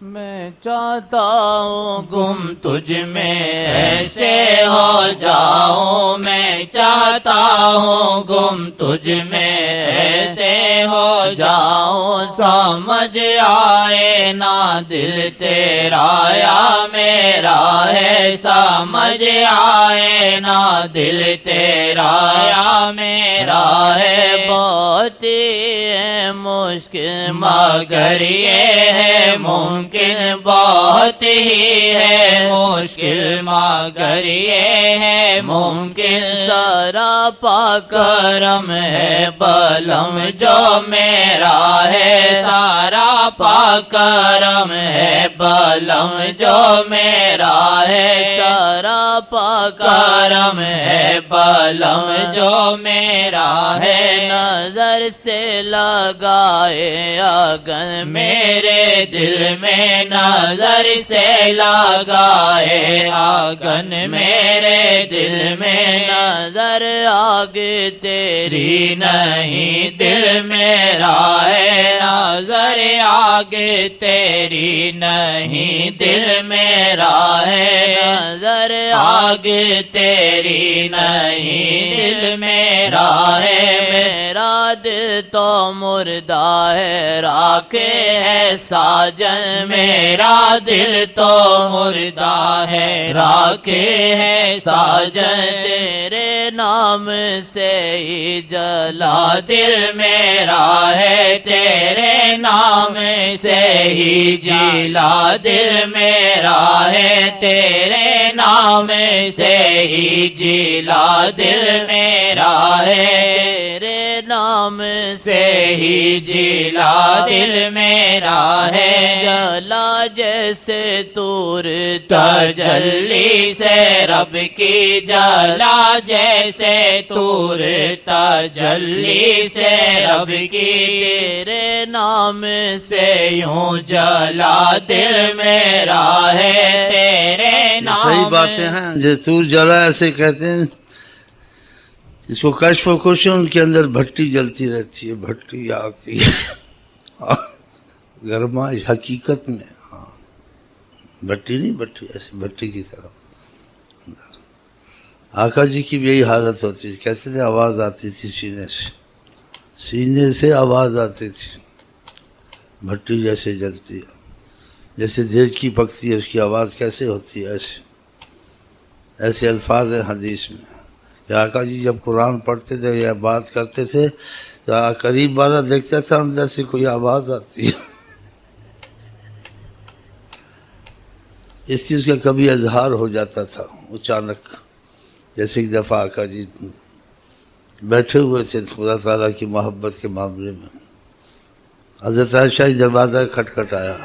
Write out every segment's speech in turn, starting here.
میں چاہتا ہوں گم تجھ میں ایسے ہو جاؤں، میں چاہتا ہوں گم تجھ میں ایسے ہو جاؤں، سمجھ آئے نہ دل تیرا یا میرا ہے، سمجھ آئے نہ دل تیرا یا میرا ہے، بہت ہی ہے مشکل مگر یہ ہے ممکن، بہت ہی ہے مشکل مگر یہ ہے ممکن، سراپا کرم ہے بلم جو میرا ہے، سراپا کرم ہے بلم جو میرا ہے، سراپا کرم ہے بلم جو میرا ہے، نظر سے لگائے آگن میرے دل میں، نظر سے لگائے آگن میرے دل میں، نظر آگ تیری نہیں دل میرا ہے، نظر آگ تیری نہیں دل میرا ہے، نظر آگ تیری نہیں دل میرا ہے، میرا دل تو مردہ ہے راکھ ہے ساجن، میرا دل تو مردہ ہے راکھ ہے ساجن، تیرے نام سے ہی جلا دل میرا ہے، تیرے نام سے ہی جلا دل میرا ہے، تیرے نام سے ہی جلا دل میرا ہے، تیرے نام سے ہی جلا دل میرا ہے، جلا جیسے تور تجلی سے رب کی، جلا جیسے تور تجلی سے رب کی، تیرے نام سے یوں جلا دل میرا ہے، تیرے نام صحیح باتیں ہیں، جو تور جلا ایسے کہتے ہیں، اس کو کشف و خوش ہے، ان کے اندر بھٹی جلتی رہتی ہے، بھٹی آگ کی گرمائی حقیقت میں، ہاں بھٹی نہیں، بھٹی ایسے بھٹی کی طرح۔ آقا جی کی بھی یہی حالت ہوتی تھی، کہتے تھے آواز آتی تھی سینے سے، سینے سے آواز آتی تھی، بھٹی جیسے جلتی ہے، جیسے دیگ کی پکتی ہے اس کی آواز کیسے ہوتی ہے، ایسے الفاظ ہیں حدیث میں کہ آقا جی جب قرآن پڑھتے تھے یا بات کرتے تھے تو قریب والا دیکھتا تھا اندر سے کوئی آواز آتی ہے، اس چیز کا کبھی اظہار ہو جاتا تھا اچانک، جیسے ایک دفعہ آقا جی بیٹھے ہوئے تھے خدا تعالیٰ کی محبت کے معاملے میں، حضرت عائشہ دروازہ کھٹکھٹایا،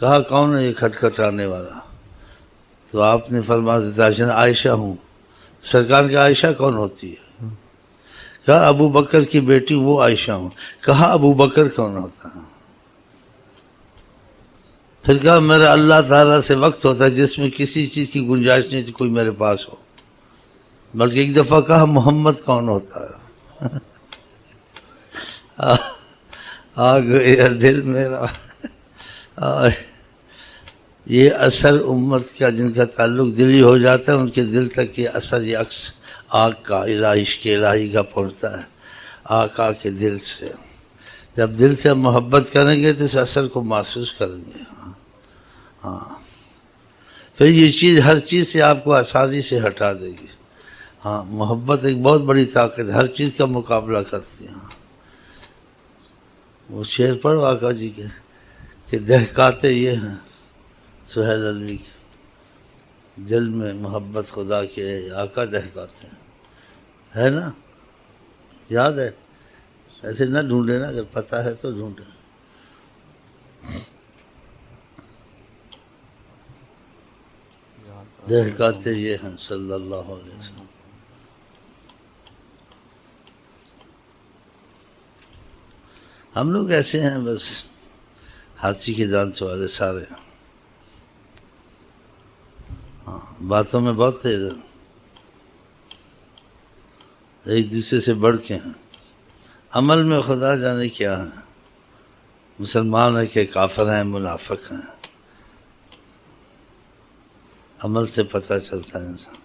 کہا کون ہے یہ کھٹکھٹانے والا؟ تو آپ نے فرمایا حضرت عائشہ نے، عائشہ ہوں۔ سرکار کا عائشہ کون ہوتی ہے؟ کہا ابو بکر کی بیٹی وہ عائشہ ہوں۔ کہا ابو بکر کون ہوتا ہے؟ پھر کہا میرا اللہ تعالیٰ سے وقت ہوتا ہے جس میں کسی چیز کی گنجائش نہیں کوئی میرے پاس ہو، بلکہ ایک دفعہ کہا محمد کون ہوتا ہے؟ آ گیا دل میرا۔ یہ اثر امت کا جن کا تعلق دلی ہو جاتا ہے ان کے دل تک یہ اثر، یہ عکس آگ کا، عشق الہی کا پہنچتا ہے آقا کے دل سے۔ جب دل سے محبت کریں گے تو اس اثر کو محسوس کریں گے۔ ہاں پھر یہ چیز ہر چیز سے آپ کو آسانی سے ہٹا دے گی۔ ہاں محبت ایک بہت بڑی طاقت ہے، ہر چیز کا مقابلہ کرتی ہے۔ وہ شعر پڑھو آقا جی کے کہ دہکاتے یہ ہیں سہیل علوی کے، دل میں محبت خدا کے آقا دہکاتے ہیں، ہے نا؟ یاد ہے؟ ایسے نہ ڈھونڈے نا، اگر پتہ ہے تو ڈھونڈے۔ دہکاتے یہ ہیں صلی اللہ علیہ وسلم۔ ہم لوگ ایسے ہیں بس ہاتھی کے دانت والے سارے، ہاں باتوں میں بہت تیز ہیں، ایک دوسرے سے بڑھ کے ہیں، عمل میں خدا جانے کیا ہے، مسلمان ہے کہ کافر ہیں، منافق ہیں۔ عمل سے پتہ چلتا ہے انسان،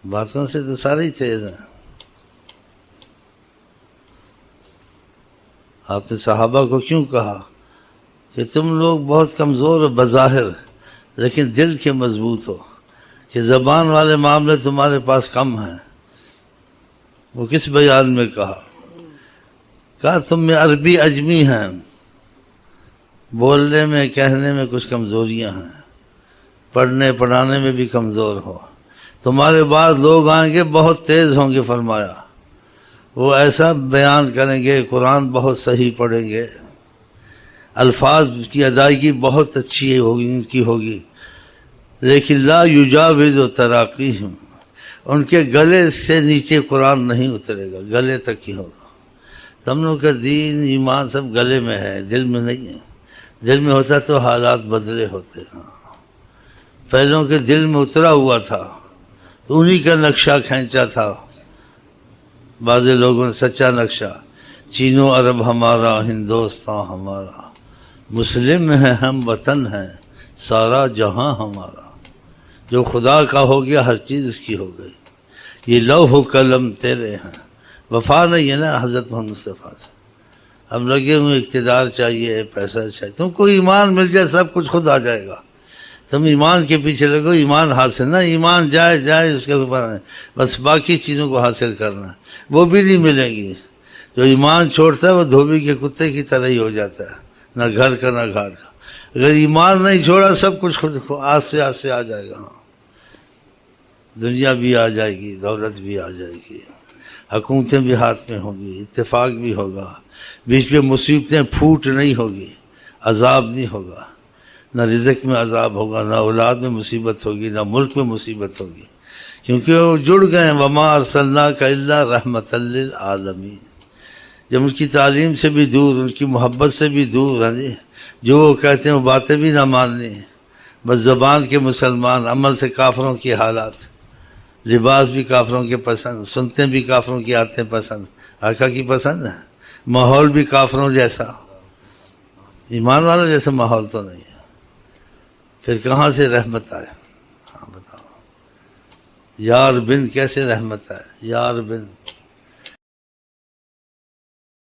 باتوں سے تو سارے ہی تیز ہیں۔ آپ نے صحابہ کو کیوں کہا کہ تم لوگ بہت کمزور ہو بظاہر، لیکن دل کے مضبوط ہو، کہ زبان والے معاملے تمہارے پاس کم ہیں؟ وہ کس بیان میں کہا تم میں عربی عجمی ہیں، بولنے میں کہنے میں کچھ کمزوریاں ہیں، پڑھنے پڑھانے میں بھی کمزور ہو، تمہارے بعد لوگ آئیں گے بہت تیز ہوں گے، فرمایا وہ ایسا بیان کریں گے، قرآن بہت صحیح پڑھیں گے، الفاظ کی ادائیگی بہت اچھی ہوگی ان کی ہوگی، لیکن لا یجاوز تراقیہم، ان کے گلے سے نیچے قرآن نہیں اترے گا، گلے تک ہی ہوگا۔ تم لوگ کا دین ایمان سب گلے میں ہے، دل میں نہیں ہے۔ دل میں ہوتا تو حالات بدلے ہوتے ہیں، پہلوں کے دل میں اترا ہوا تھا تو انہی کا نقشہ کھینچا تھا بعض لوگوں نے، سچا نقشہ، چین و عرب ہمارا، ہندوستان ہمارا، مسلم ہے ہم وطن ہے، سارا جہاں ہمارا، جو خدا کا ہو گیا ہر چیز اس کی ہو گئی، یہ لوح و قلم تیرے ہیں۔ وفا نہیں ہے نا حضرت محمد مصطفیٰ سے، ہم لگے ہوئے اقتدار چاہیے، پیسہ چاہیے، تم کو ایمان مل جائے سب کچھ خود آ جائے گا، تم ایمان کے پیچھے لگو، ایمان حاصل نہ، ایمان جائے اس کے اوپر نہیں، بس باقی چیزوں کو حاصل کرنا، وہ بھی نہیں ملیں گی۔ جو ایمان چھوڑتا ہے وہ دھوبی کے کتے کی طرح ہی ہو جاتا ہے، نہ گھر کا نہ گھاٹ کا۔ اگر ایمان نہیں چھوڑا سب کچھ خود آج سے آ جائے گا، دنیا بھی آ جائے گی، دولت بھی آ جائے گی، حکومتیں بھی ہاتھ میں ہوں گی، اتفاق بھی ہوگا، بیچ میں مصیبتیں پھوٹ نہیں ہوگی، عذاب نہیں ہوگا، نہ رزق میں عذاب ہوگا، نہ اولاد میں مصیبت ہوگی، نہ ملک میں مصیبت ہوگی، کیونکہ وہ جڑ گئے وما ارسلناک الا رحمۃ للعالمین۔ جب ان کی تعلیم سے بھی دور، ان کی محبت سے بھی دور ہیں جی، جو وہ کہتے ہیں وہ باتیں بھی نہ ماننی، بس زبان کے مسلمان، عمل سے کافروں کی حالات، لباس بھی کافروں کے پسند، سنتے بھی کافروں کی آتے پسند، آقا کی پسند ہے، ماحول بھی کافروں جیسا، ایمان والا جیسا ماحول تو نہیں ہے، پھر کہاں سے رحمت آئے؟ ہاں بتاؤ، یار بن کیسے رحمت آئے؟ یار بن